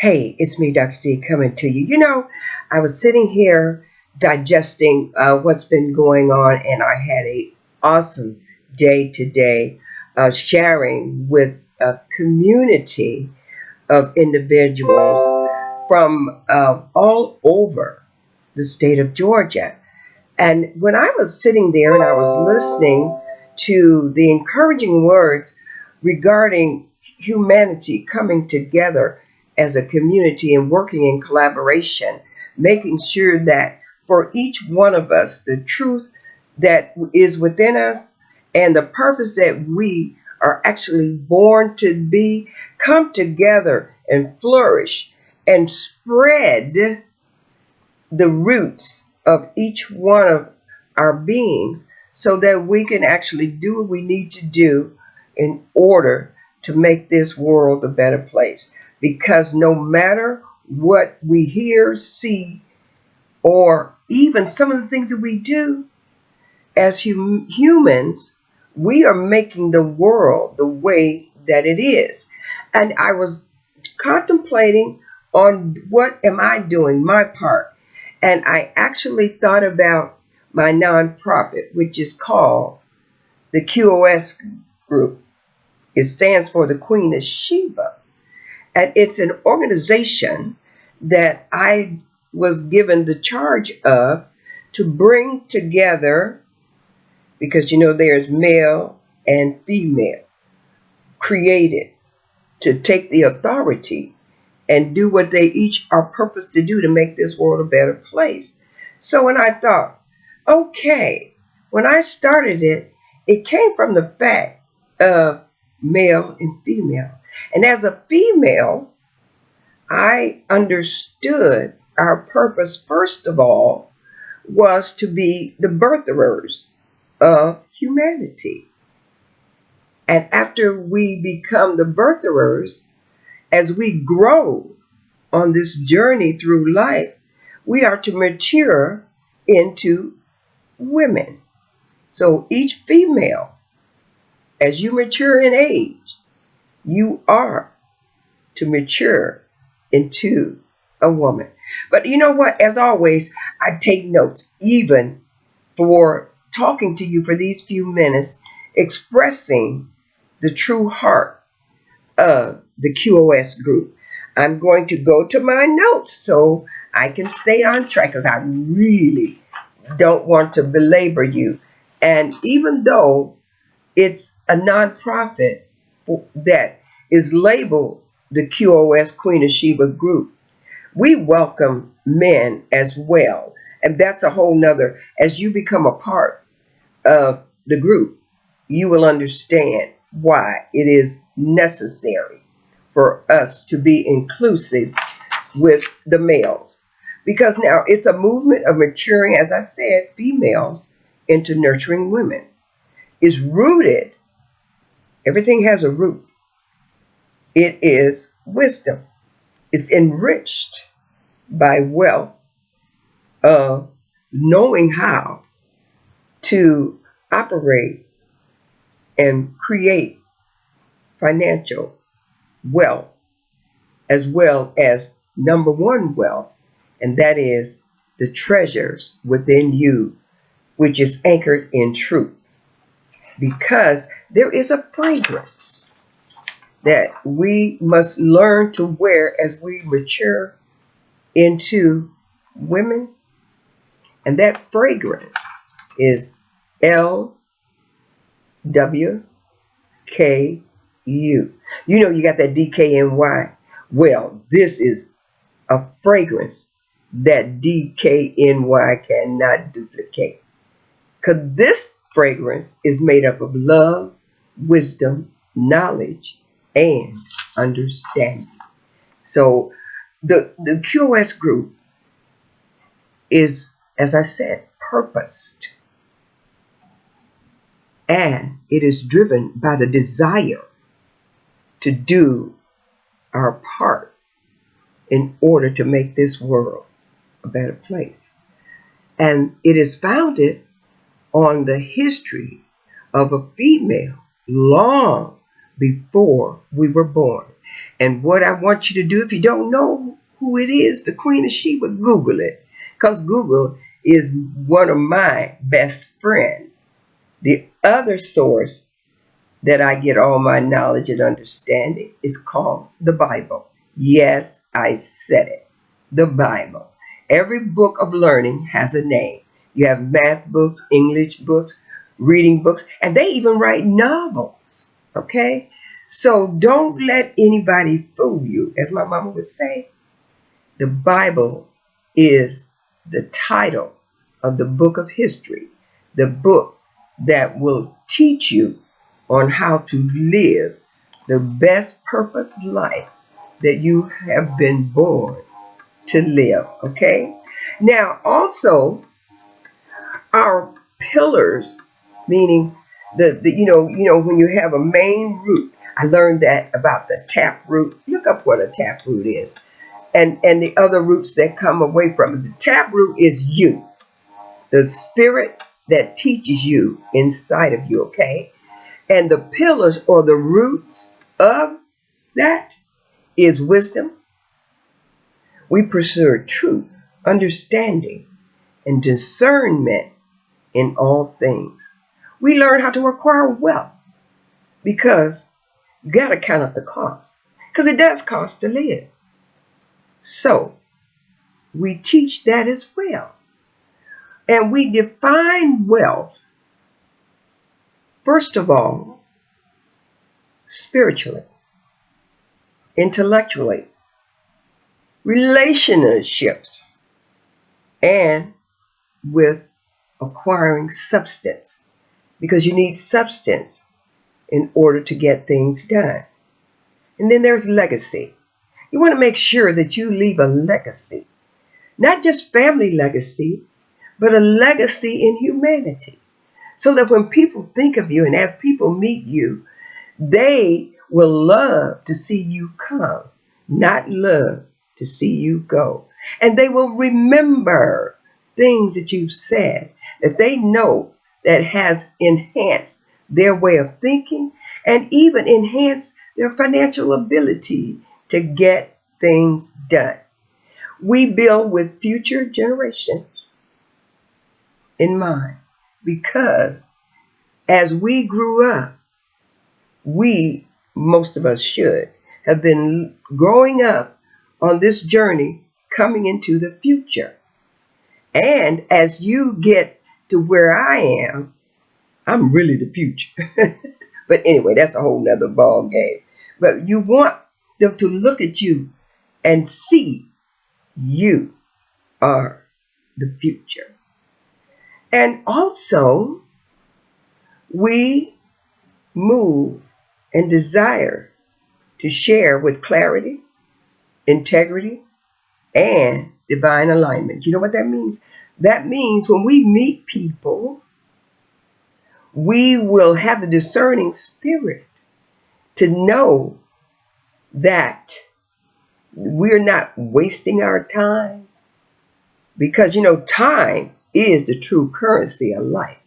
Hey, it's me, Dr. D, coming to you. I was sitting here digesting what's been going on, and I had a awesome day today, sharing with a community of individuals from all over the state of Georgia. And when I was sitting there and I was listening to the encouraging words regarding humanity coming together as a community and working in collaboration, making sure that for each one of us, the truth that is within us and the purpose that we are actually born to be come together and flourish and spread the roots of each one of our beings so that we can actually do what we need to do in order to make this world a better place. Because no matter what we hear, see, or even some of the things that we do as humans, we are making the world the way that it is. And I was contemplating on what am I doing, my part. And I actually thought about my nonprofit, which is called the QoS Group. It stands for the Queen of Sheba. And it's an organization that I was given the charge of to bring together, because there's male and female created to take the authority and do what they each are purposed to do to make this world a better place. So when I thought, okay, when I started it, it came from the fact of male and female. And as a female, I understood our purpose, first of all, was to be the birtherers of humanity. And after we become the birtherers, as we grow on this journey through life, we are to mature into women. So each female, as you mature in age, you are to mature into a woman. But you know what? As always, I take notes, even for talking to you for these few minutes, expressing the true heart of the QoS group. I'm going to go to my notes so I can stay on track, because I really don't want to belabor you. And even though it's a nonprofit that is labeled the QoS Queen of Sheba group, we welcome men as well. And that's a whole nother, as you become a part of the group, you will understand why it is necessary for us to be inclusive with the males. Because now it's a movement of maturing, as I said, females into nurturing women. It's rooted, everything has a root. It is wisdom. It's enriched by wealth of knowing how to operate and create financial wealth, as well as number one wealth, and that is the treasures within you, which is anchored in truth. Because there is a fragrance that we must learn to wear as we mature into women, and that fragrance is LWKU. You got that DKNY. Well, this is a fragrance that DKNY cannot duplicate. Because this fragrance is made up of love, wisdom, knowledge, and understanding. So the QoS group is, as I said, purposed. And it is driven by the desire to do our part in order to make this world a better place. And it is founded on the history of a female long before we were born. And what I want you to do, if you don't know who it is, the Queen of Sheba, Google it. Because Google is one of my best friends. The other source that I get all my knowledge and understanding is called the Bible. Yes, I said it. The Bible. Every book of learning has a name. You have math books, English books, reading books, and they even write novels. Okay? So don't let anybody fool you. As my mama would say, the Bible is the title of the book of history, the book that will teach you on how to live the best purpose life that you have been born to live. Okay? Now, also, our pillars, meaning the when you have a main root. I learned that about the tap root. Look up what a tap root is, and the other roots that come away from it. The tap root is you, the spirit that teaches you inside of you. Okay, and the pillars or the roots of that is wisdom. We pursue truth, understanding, and discernment in all things. We learn how to acquire wealth because you got to count up the cost, because it does cost to live. So we teach that as well. And we define wealth, first of all, spiritually, intellectually, relationships, and with acquiring substance, because you need substance in order to get things done. And then there's legacy. You want to make sure that you leave a legacy, not just family legacy, but a legacy in humanity. So that when people think of you and as people meet you, they will love to see you come, not love to see you go. And they will remember things that you've said that they know that has enhanced their way of thinking and even enhanced their financial ability to get things done. We build with future generations in mind because as we grew up, we, most of us should, have been growing up on this journey coming into the future. And as you get to where I am, I'm really the future. But anyway, that's a whole nother ball game. But you want them to look at you and see you are the future. And also, we move and desire to share with clarity, integrity, and divine alignment. You know what that means? That means when we meet people, we will have the discerning spirit to know that we're not wasting our time, because time is the true currency of life.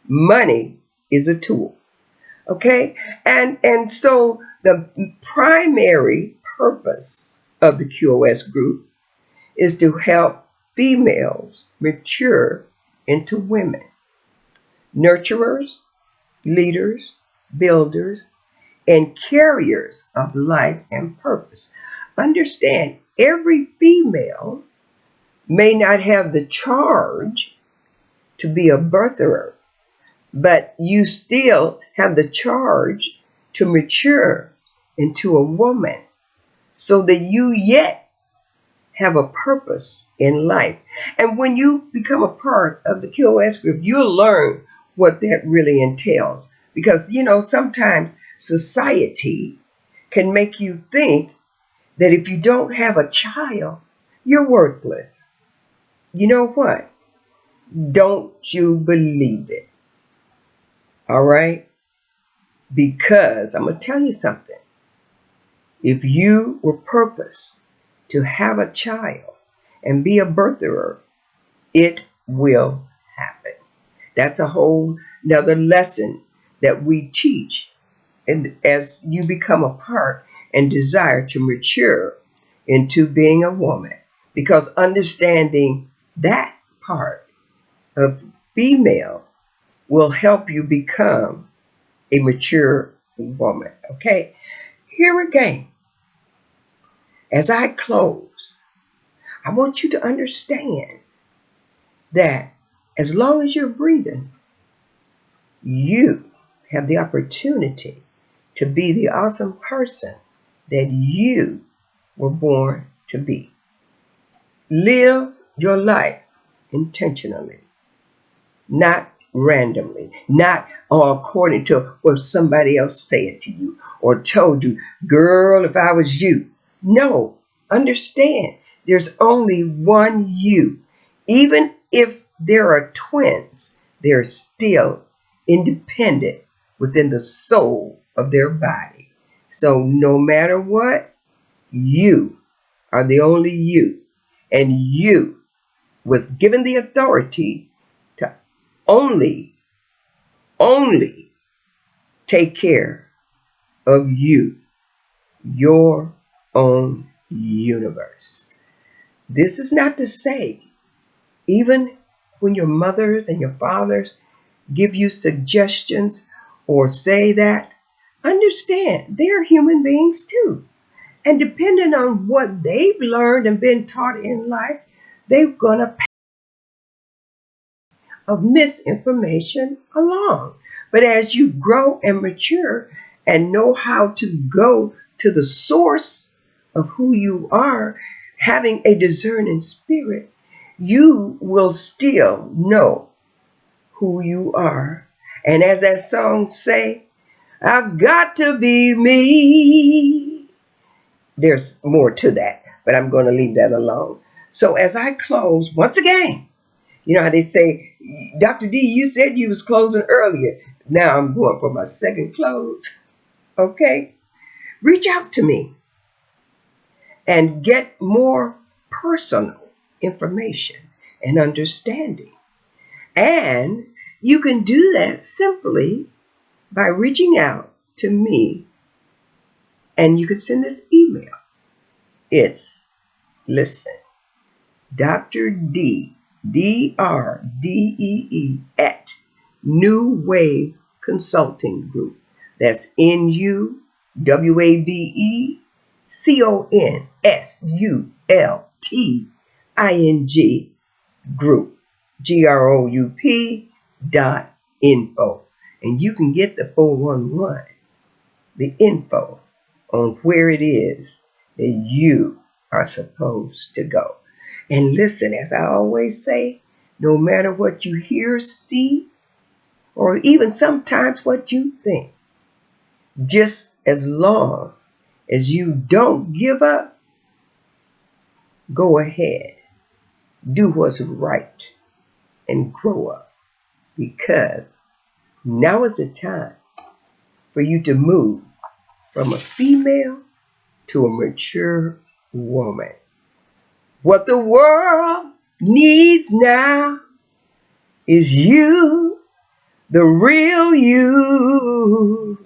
Money is a tool. Okay? And so the primary purpose of the QOS group is to help females mature into women, nurturers, leaders, builders, and carriers of life and purpose. Understand, every female may not have the charge to be a birtherer, but you still have the charge to mature into a woman so that you yet have a purpose in life. And when you become a part of the QOS group, you'll learn what that really entails. Because, sometimes society can make you think that if you don't have a child, you're worthless. You know what? Don't you believe it. All right? Because I'm going to tell you something. If you were purposed to have a child and be a birtherer, it will happen. That's a whole another lesson that we teach, and as you become a part and desire to mature into being a woman, because understanding that part of female will help you become a mature woman. Okay, here again, as I close, I want you to understand that as long as you're breathing, you have the opportunity to be the awesome person that you were born to be. Live your life intentionally, not randomly, not according to what somebody else said to you or told you, girl, if I was you. No, understand there's only one you. Even if there are twins, they're still independent within the soul of their body. So no matter what, you are the only you. And you was given the authority to only take care of you, your own universe. This is not to say, even when your mothers and your fathers give you suggestions or say that, understand they're human beings too. And depending on what they've learned and been taught in life, they're going to of misinformation along. But as you grow and mature and know how to go to the source of who you are, having a discerning spirit, you will still know who you are. And as that song say, I've got to be me. There's more to that, but I'm going to leave that alone. So as I close, once again, you know how they say, Dr. D, you said you was closing earlier. Now I'm going for my second close. Okay? Reach out to me and get more personal information and understanding. And you can do that simply by reaching out to me, and you can send this email. It's, listen, Dr. D, DRDEE at New Wave Consulting Group. That's NUWAVECONSULTING Group, GROUP.info. And you can get the 411, the info on where it is that you are supposed to go. And listen, as I always say, no matter what you hear, see, or even sometimes what you think, just as long as you don't give up, go ahead, do what's right, and grow up. Because now is the time for you to move from a female to a mature woman. What the world needs now is you, the real you.